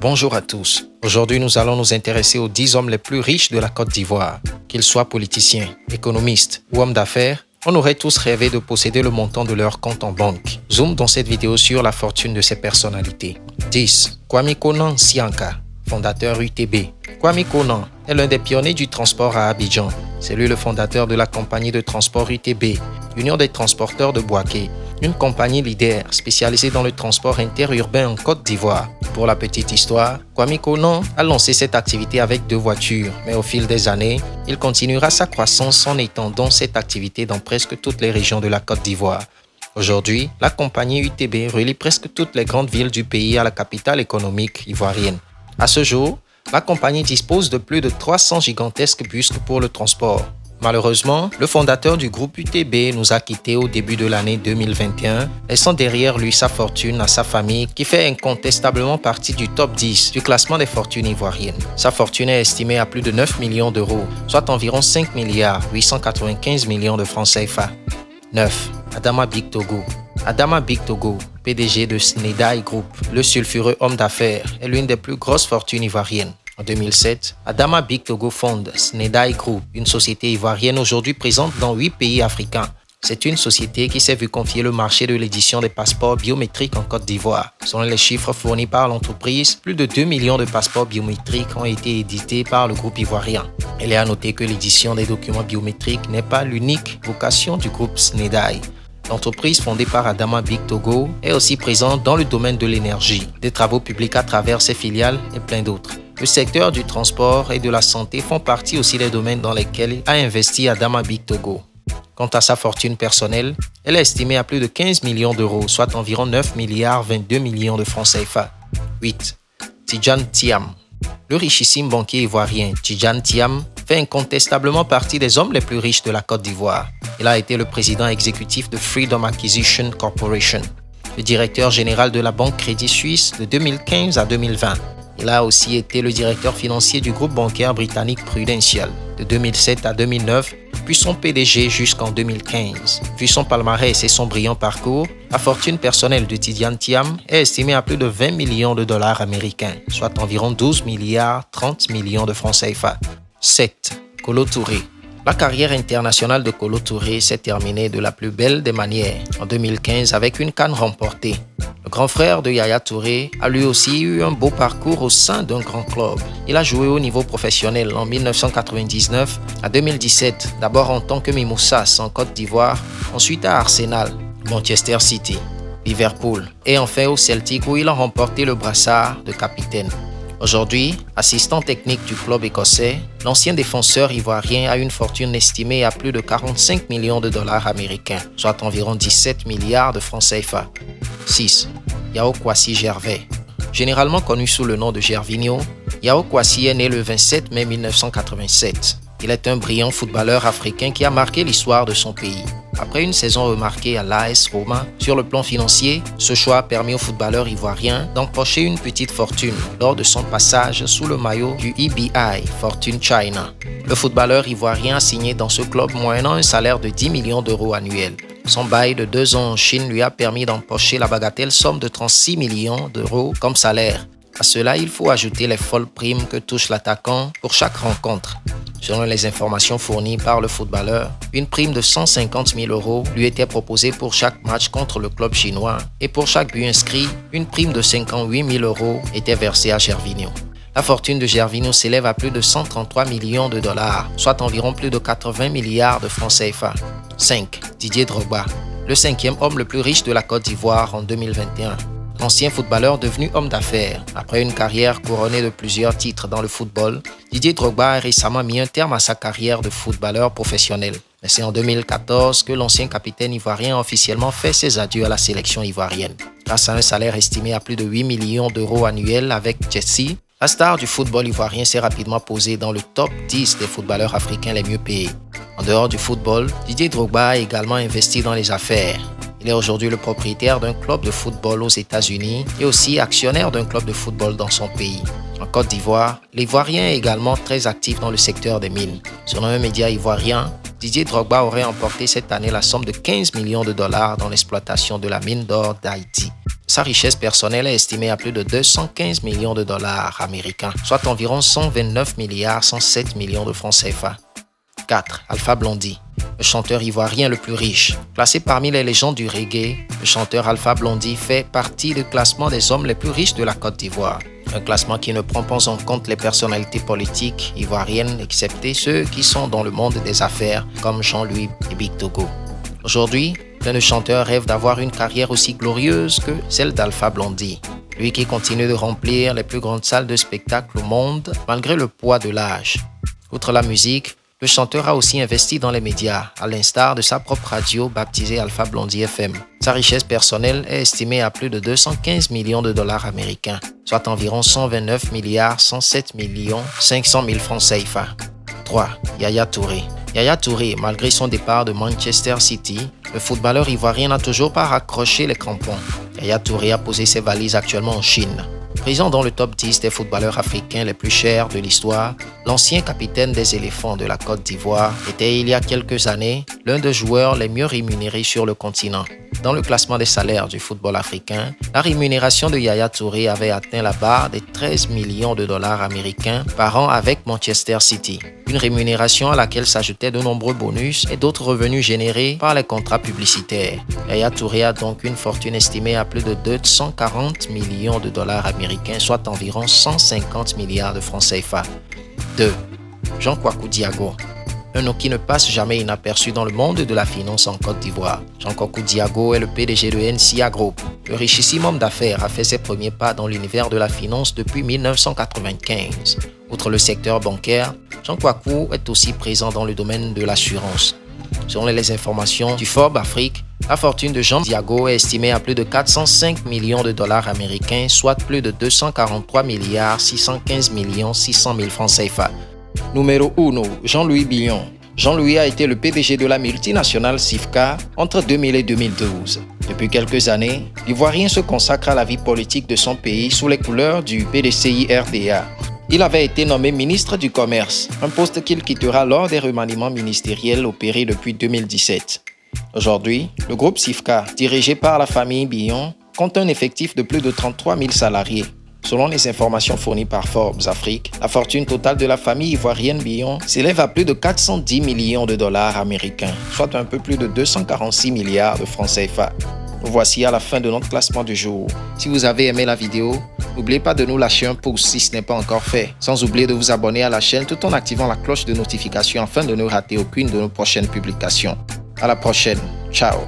Bonjour à tous. Aujourd'hui, nous allons nous intéresser aux 10 hommes les plus riches de la Côte d'Ivoire. Qu'ils soient politiciens, économistes ou hommes d'affaires, on aurait tous rêvé de posséder le montant de leur compte en banque. Zoom dans cette vidéo sur la fortune de ces personnalités. 10. Kwame Konan Sianka, fondateur UTB. Kwame Konan est l'un des pionniers du transport à Abidjan. C'est lui le fondateur de la compagnie de transport UTB, Union des transporteurs de Bouaké, une compagnie leader spécialisée dans le transport interurbain en Côte d'Ivoire. Pour la petite histoire, Kwame Konan a lancé cette activité avec 2 voitures, mais au fil des années, il continuera sa croissance en étendant cette activité dans presque toutes les régions de la Côte d'Ivoire. Aujourd'hui, la compagnie UTB relie presque toutes les grandes villes du pays à la capitale économique ivoirienne. À ce jour, la compagnie dispose de plus de 300 gigantesques bus pour le transport. Malheureusement, le fondateur du groupe UTB nous a quittés au début de l'année 2021, laissant derrière lui sa fortune à sa famille qui fait incontestablement partie du top 10 du classement des fortunes ivoiriennes. Sa fortune est estimée à plus de 9 millions d'euros, soit environ 5 milliards 895 millions de francs CFA. 9. Adama Big Togo. Adama Big Togo, PDG de Snedai Group, le sulfureux homme d'affaires, est l'une des plus grosses fortunes ivoiriennes. En 2007, Adama Big Togo fonde Snedai Group, une société ivoirienne aujourd'hui présente dans 8 pays africains. C'est une société qui s'est vue confier le marché de l'édition des passeports biométriques en Côte d'Ivoire. Selon les chiffres fournis par l'entreprise, plus de 2 millions de passeports biométriques ont été édités par le groupe ivoirien. Il est à noter que l'édition des documents biométriques n'est pas l'unique vocation du groupe Snedai. L'entreprise fondée par Adama Big Togo est aussi présente dans le domaine de l'énergie, des travaux publics à travers ses filiales et plein d'autres. Le secteur du transport et de la santé font partie aussi des domaines dans lesquels a investi Adama Big Togo. Quant à sa fortune personnelle, elle est estimée à plus de 15 millions d'euros, soit environ 9 milliards 22 millions de francs CFA. 8. Tidjane Thiam. Le richissime banquier ivoirien Tidjane Thiam fait incontestablement partie des hommes les plus riches de la Côte d'Ivoire. Il a été le président exécutif de Freedom Acquisition Corporation, le directeur général de la Banque Crédit Suisse de 2015 à 2020. Il a aussi été le directeur financier du groupe bancaire britannique Prudential de 2007 à 2009, puis son PDG jusqu'en 2015. Vu son palmarès et son brillant parcours, la fortune personnelle de Tidjane Thiam est estimée à plus de 20 millions de dollars américains, soit environ 12 milliards 30 millions de francs CFA. 7. Kolo Touré. La carrière internationale de Kolo Touré s'est terminée de la plus belle des manières, en 2015 avec une CAN remportée. Le grand frère de Yaya Touré a lui aussi eu un beau parcours au sein d'un grand club. Il a joué au niveau professionnel en 1999 à 2017, d'abord en tant que Mimosas en Côte d'Ivoire, ensuite à Arsenal, Manchester City, Liverpool et enfin au Celtic où il a remporté le brassard de capitaine. Aujourd'hui, assistant technique du club écossais, l'ancien défenseur ivoirien a une fortune estimée à plus de 45 millions de dollars américains, soit environ 17 milliards de francs CFA. 6. Yao Kwasi Gervais. Généralement connu sous le nom de Gervinho, Yao Kwasi est né le 27 mai 1987. Il est un brillant footballeur africain qui a marqué l'histoire de son pays. Après une saison remarquée à l'AS Roma, sur le plan financier, ce choix a permis au footballeur ivoirien d'empocher une petite fortune lors de son passage sous le maillot du EBI Fortune China. Le footballeur ivoirien a signé dans ce club moyennant un salaire de 10 millions d'euros annuels. Son bail de 2 ans en Chine lui a permis d'empocher la bagatelle somme de 36 millions d'euros comme salaire. À cela, il faut ajouter les folles primes que touche l'attaquant pour chaque rencontre. Selon les informations fournies par le footballeur, une prime de 150 000 euros lui était proposée pour chaque match contre le club chinois et pour chaque but inscrit, une prime de 58 000 euros était versée à Gervinho. La fortune de Gervinho s'élève à plus de 133 millions de dollars, soit environ plus de 80 milliards de francs CFA. 5. Didier Drogba, le 5e homme le plus riche de la Côte d'Ivoire en 2021. Ancien footballeur devenu homme d'affaires. Après une carrière couronnée de plusieurs titres dans le football, Didier Drogba a récemment mis un terme à sa carrière de footballeur professionnel. Mais c'est en 2014 que l'ancien capitaine ivoirien a officiellement fait ses adieux à la sélection ivoirienne. Grâce à un salaire estimé à plus de 8 millions d'euros annuels avec Chelsea, la star du football ivoirien s'est rapidement posée dans le top 10 des footballeurs africains les mieux payés. En dehors du football, Didier Drogba a également investi dans les affaires. Il est aujourd'hui le propriétaire d'un club de football aux États-Unis et aussi actionnaire d'un club de football dans son pays. En Côte d'Ivoire, l'Ivoirien est également très actif dans le secteur des mines. Selon un média ivoirien, Didier Drogba aurait emporté cette année la somme de 15 millions de dollars dans l'exploitation de la mine d'or d'Haïti. Sa richesse personnelle est estimée à plus de 215 millions de dollars américains, soit environ 129 milliards 107 millions de francs CFA. 4. Alpha Blondy, le chanteur ivoirien le plus riche. Classé parmi les légendes du reggae, le chanteur Alpha Blondy fait partie du classement des hommes les plus riches de la Côte d'Ivoire. Un classement qui ne prend pas en compte les personnalités politiques ivoiriennes, excepté ceux qui sont dans le monde des affaires, comme Jean-Louis et Big Togo. Aujourd'hui, plein de chanteurs rêvent d'avoir une carrière aussi glorieuse que celle d'Alpha Blondy. Lui qui continue de remplir les plus grandes salles de spectacle au monde, malgré le poids de l'âge. Outre la musique, le chanteur a aussi investi dans les médias, à l'instar de sa propre radio baptisée Alpha Blondy FM. Sa richesse personnelle est estimée à plus de 215 millions de dollars américains, soit environ 129 milliards 107 millions 500 000 francs CFA. 3. Yaya Touré. Yaya Touré, malgré son départ de Manchester City, le footballeur ivoirien n'a toujours pas raccroché les crampons. Yaya Touré a posé ses valises actuellement en Chine. Présent dans le top 10 des footballeurs africains les plus chers de l'histoire, l'ancien capitaine des éléphants de la Côte d'Ivoire était il y a quelques années l'un des joueurs les mieux rémunérés sur le continent. Dans le classement des salaires du football africain, la rémunération de Yaya Touré avait atteint la barre des 13 millions de dollars américains par an avec Manchester City. Une rémunération à laquelle s'ajoutaient de nombreux bonus et d'autres revenus générés par les contrats publicitaires. Yaya Touré a donc une fortune estimée à plus de 240 millions de dollars américains, soit environ 150 milliards de francs CFA. 2. Jean Kwaku Diago. Un nom qui ne passe jamais inaperçu dans le monde de la finance en Côte d'Ivoire. Jean Kwaku Diago est le PDG de NCA Group. Le richissime homme d'affaires a fait ses premiers pas dans l'univers de la finance depuis 1995. Outre le secteur bancaire, Jean Kwaku est aussi présent dans le domaine de l'assurance. Selon les informations du Forbes Afrique, la fortune de Jean Diago est estimée à plus de 405 millions de dollars américains, soit plus de 243 milliards 615 millions 600 000 francs CFA. Numéro 1. Jean-Louis Billon. Jean-Louis a été le PDG de la multinationale Sifka entre 2000 et 2012. Depuis quelques années, l'Ivoirien se consacre à la vie politique de son pays sous les couleurs du PDCI-RDA. Il avait été nommé ministre du Commerce, un poste qu'il quittera lors des remaniements ministériels opérés depuis 2017. Aujourd'hui, le groupe Sifka, dirigé par la famille Billon, compte un effectif de plus de 33 000 salariés. Selon les informations fournies par Forbes Afrique, la fortune totale de la famille ivoirienne Billon s'élève à plus de 410 millions de dollars américains, soit un peu plus de 246 milliards de francs CFA. Nous voici à la fin de notre classement du jour. Si vous avez aimé la vidéo, n'oubliez pas de nous lâcher un pouce si ce n'est pas encore fait, sans oublier de vous abonner à la chaîne tout en activant la cloche de notification afin de ne rater aucune de nos prochaines publications. À la prochaine. Ciao.